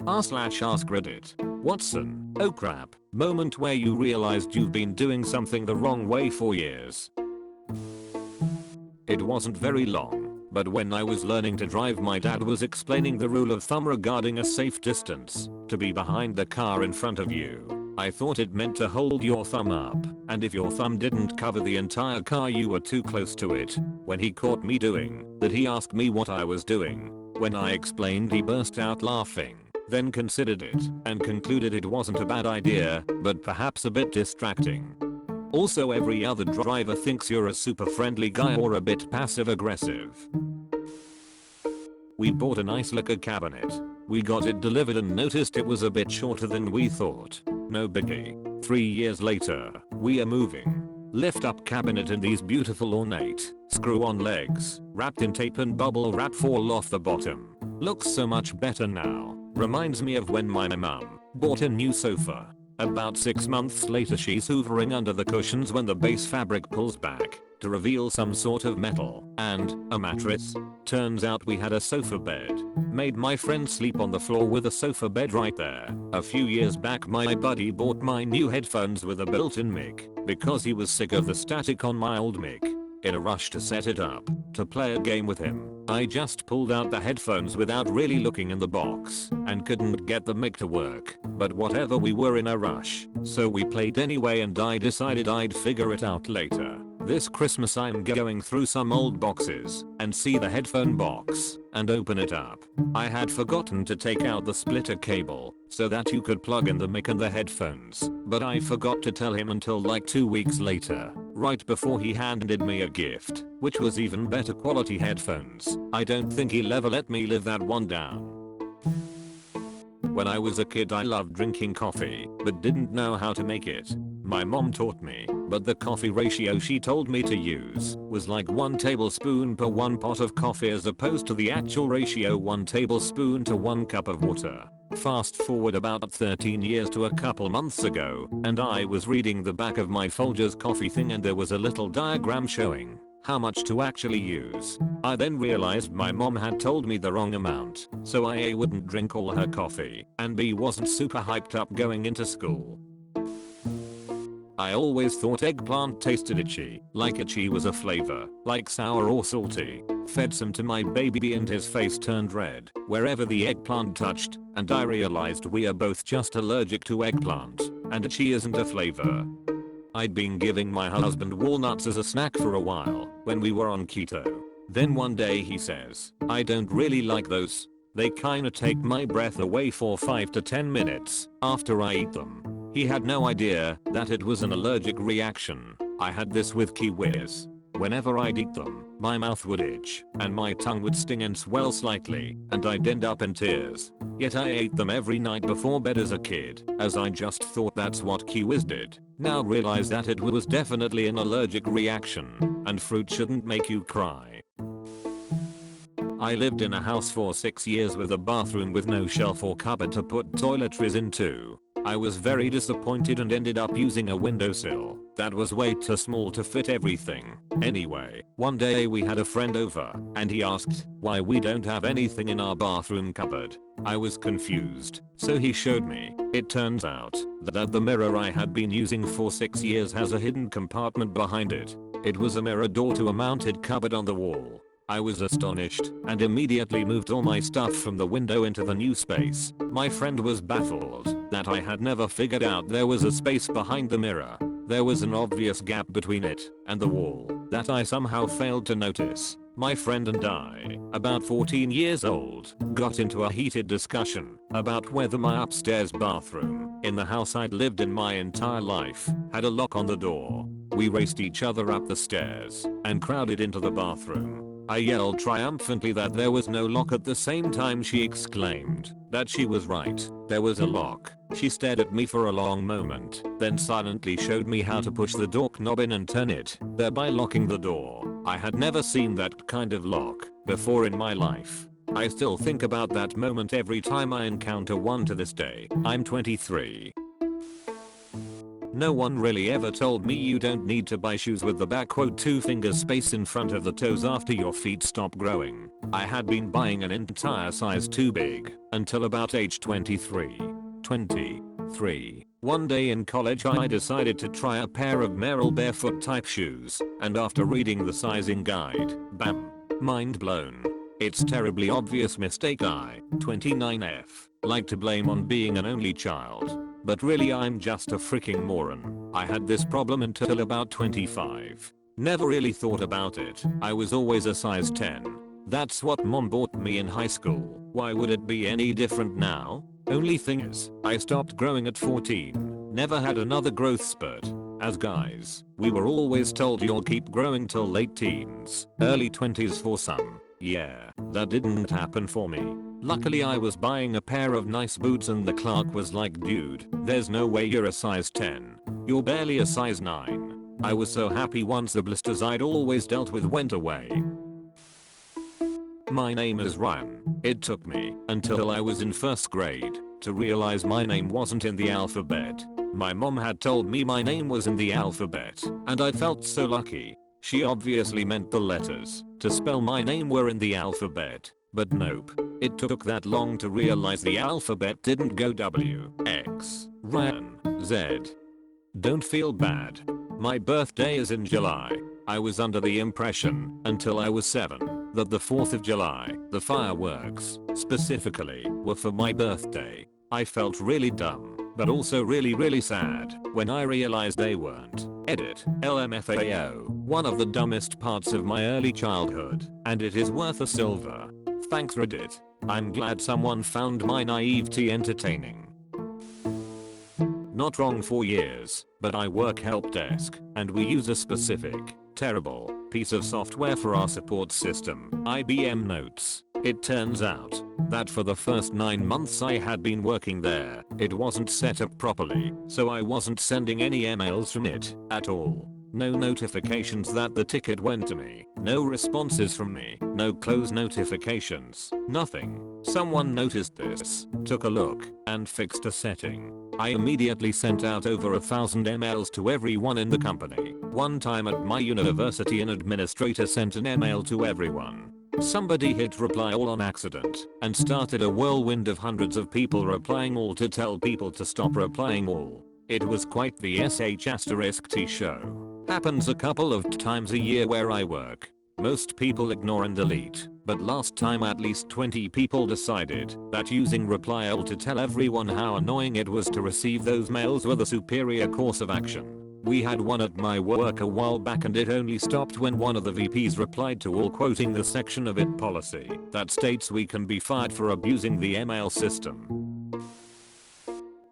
r/AskReddit. Watson, oh crap, moment where you realized you've been doing something the wrong way for years. It wasn't very long, but when I was learning to drive my dad was explaining the rule of thumb regarding a safe distance, to be behind the car in front of you. I thought it meant to hold your thumb up, and if your thumb didn't cover the entire car you were too close to it. When he caught me doing that he asked me what I was doing. When I explained he burst out laughing, then considered it and concluded it wasn't a bad idea, but perhaps a bit distracting. Also every other driver thinks you're a super friendly guy or a bit passive aggressive. We bought a nice liquor cabinet. We got it delivered and noticed it was a bit shorter than we thought. No biggie. 3 years later, we are moving. Lift up cabinet and these beautiful ornate, screw on legs, wrapped in tape and bubble wrap fall off the bottom. Looks so much better now. Reminds me of when my mum bought a new sofa. About 6 months later she's hoovering under the cushions when the base fabric pulls back to reveal some sort of metal and a mattress. Turns out we had a sofa bed. Made my friend sleep on the floor with a sofa bed right there. A few years back my buddy bought my new headphones with a built-in mic because he was sick of the static on my old mic. In a rush to set it up to play a game with him, I just pulled out the headphones without really looking in the box and couldn't get the mic to work. But whatever, we were in a rush, so we played anyway and I decided I'd figure it out later. This Christmas I'm going through some old boxes and see the headphone box and open it up. I had forgotten to take out the splitter cable so that you could plug in the mic and the headphones, but I forgot to tell him until like 2 weeks later, right before he handed me a gift, which was even better quality headphones. I don't think he'll ever let me live that one down. When I was a kid I loved drinking coffee, but didn't know how to make it. My mom taught me, but the coffee ratio she told me to use was like 1 tablespoon per 1 pot of coffee as opposed to the actual ratio 1 tablespoon to 1 cup of water. Fast forward about 13 years to a couple months ago, and I was reading the back of my Folgers coffee thing and there was a little diagram showing how much to actually use. I then realized my mom had told me the wrong amount, so I A, wouldn't drink all her coffee, and B, wasn't super hyped up going into school. I always thought eggplant tasted itchy, like itchy was a flavor, like sour or salty. Fed some to my baby and his face turned red wherever the eggplant touched, and I realized we are both just allergic to eggplant, and itchy isn't a flavor. I'd been giving my husband walnuts as a snack for a while when we were on keto. Then one day he says, "I don't really like those. They kinda take my breath away for 5 to 10 minutes after I eat them." He had no idea that it was an allergic reaction. I had this with kiwis. Whenever I'd eat them, my mouth would itch, and my tongue would sting and swell slightly, and I'd end up in tears. Yet I ate them every night before bed as a kid, as I just thought that's what kiwis did. Now realize that it was definitely an allergic reaction, and fruit shouldn't make you cry. I lived in a house for 6 years with a bathroom with no shelf or cupboard to put toiletries into. I was very disappointed and ended up using a windowsill that was way too small to fit everything. Anyway, one day we had a friend over and he asked why we don't have anything in our bathroom cupboard. I was confused, so he showed me. It turns out that the mirror I had been using for 6 years has a hidden compartment behind it. It was a mirror door to a mounted cupboard on the wall. I was astonished and immediately moved all my stuff from the window into the new space. My friend was baffled that I had never figured out there was a space behind the mirror. There was an obvious gap between it and the wall that I somehow failed to notice. My friend and I, about 14 years old, got into a heated discussion about whether my upstairs bathroom in the house I'd lived in my entire life had a lock on the door. We raced each other up the stairs and crowded into the bathroom. I yelled triumphantly that there was no lock. At the same time she exclaimed that she was right. There was a lock. She stared at me for a long moment, then silently showed me how to push the door knob in and turn it, thereby locking the door. I had never seen that kind of lock before in my life. I still think about that moment every time I encounter one to this day. I'm 23. No one really ever told me you don't need to buy shoes with the back 2 fingers space in front of the toes after your feet stop growing. I had been buying an entire size too big until about age 23. One day in college I decided to try a pair of Merrell barefoot type shoes, and after reading the sizing guide, bam, mind blown. It's terribly obvious mistake I, 29F, like to blame on being an only child. But really I'm just a freaking moron. I had this problem until about 25. Never really thought about it. I was always a size 10. That's what mom bought me in high school. Why would it be any different now? Only thing is, I stopped growing at 14. Never had another growth spurt. As guys, we were always told you'll keep growing till late teens, early 20s for some. Yeah, that didn't happen for me. Luckily I was buying a pair of nice boots and the clerk was like, dude, there's no way you're a size 10. You're barely a size 9. I was so happy once the blisters I'd always dealt with went away. My name is Ryan. It took me until I was in first grade to realize my name wasn't in the alphabet. My mom had told me my name was in the alphabet, and I felt so lucky. She obviously meant the letters to spell my name were in the alphabet, but nope. It took that long to realize the alphabet didn't go W, X, Ryan, Z. Don't feel bad. My birthday is in July. I was under the impression, until I was 7, that the 4th of July, the fireworks, specifically, were for my birthday. I felt really dumb, but also really sad, when I realized they weren't. Edit, LMFAO, one of the dumbest parts of my early childhood, and it is worth a silver. Thanks Reddit. I'm glad someone found my naivety entertaining. Not wrong for years, but I work help desk, and we use a specific, terrible, piece of software for our support system, IBM Notes. It turns out that for the first 9 months I had been working there, it wasn't set up properly, so I wasn't sending any emails from it at all. No notifications that the ticket went to me, no responses from me, no close notifications, nothing. Someone noticed this, took a look, and fixed a setting. I immediately sent out over 1,000 emails to everyone in the company. One time at my university an administrator sent an email to everyone. Somebody hit reply all on accident and started a whirlwind of hundreds of people replying all to tell people to stop replying all. It was quite the **T show. Happens a couple of times a year where I work. Most people ignore and delete, but last time at least 20 people decided that using reply all to tell everyone how annoying it was to receive those mails were the superior course of action. We had one at my work a while back and it only stopped when one of the VPs replied to all quoting the section of it policy that states we can be fired for abusing the email system.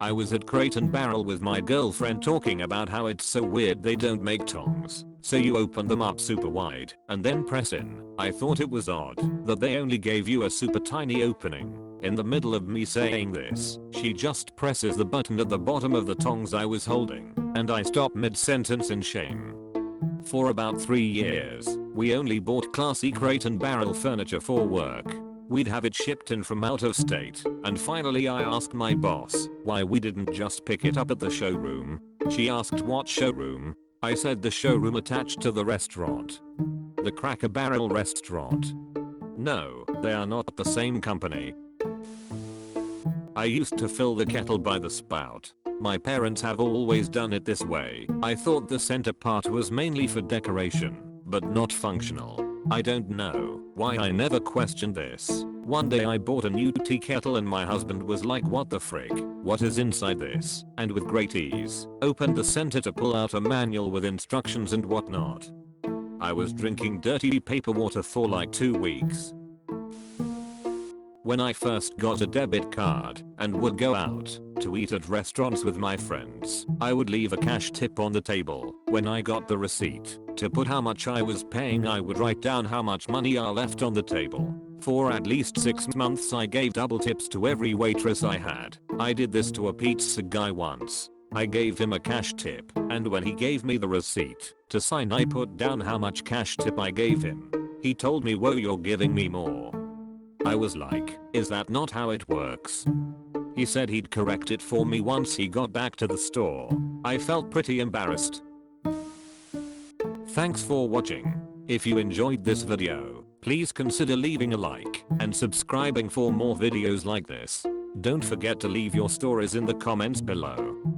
I was at Crate and Barrel with my girlfriend talking about how it's so weird they don't make tongs, so you open them up super wide and then press in. I thought it was odd that they only gave you a super tiny opening. In the middle of me saying this, she just presses the button at the bottom of the tongs I was holding, and I stop mid-sentence in shame. For about 3 years, we only bought classy Crate and Barrel furniture for work. We'd have it shipped in from out of state, and finally I asked my boss why we didn't just pick it up at the showroom. She asked what showroom. I said the showroom attached to the restaurant. The Cracker Barrel restaurant. No, they are not the same company. I used to fill the kettle by the spout. My parents have always done it this way. I thought the center part was mainly for decoration, but not functional. I don't know why I never questioned this. One day I bought a new tea kettle and my husband was like, what the frick, what is inside this? And with great ease, opened the center to pull out a manual with instructions and whatnot. I was drinking dirty paper water for like 2 weeks. When I first got a debit card and would go out to eat at restaurants with my friends, I would leave a cash tip on the table. When I got the receipt to put how much I was paying, I would write down how much money I left on the table. For at least 6 months I gave double tips to every waitress I had. I did this to a pizza guy once. I gave him a cash tip, and when he gave me the receipt to sign I put down how much cash tip I gave him. He told me, whoa, you're giving me more. I was like, is that not how it works? He said he'd correct it for me once he got back to the store. I felt pretty embarrassed. Thanks for watching. If you enjoyed this video, Please consider leaving a like and subscribing for more videos like this. Don't forget to leave your stories in the comments below.